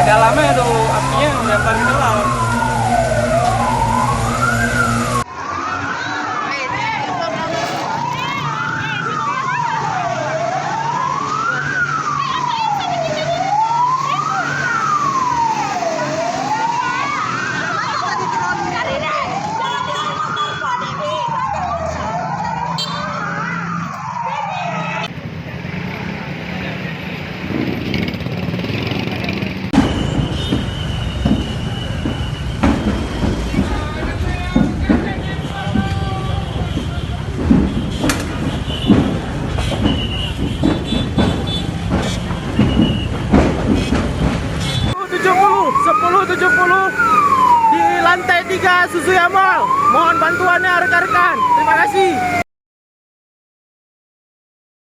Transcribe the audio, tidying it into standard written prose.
dalamnya tuh apinya udah paling gelap. Di lantai 3 Suzuya Mall. Mohon bantuannya rekan-rekan. Terima kasih.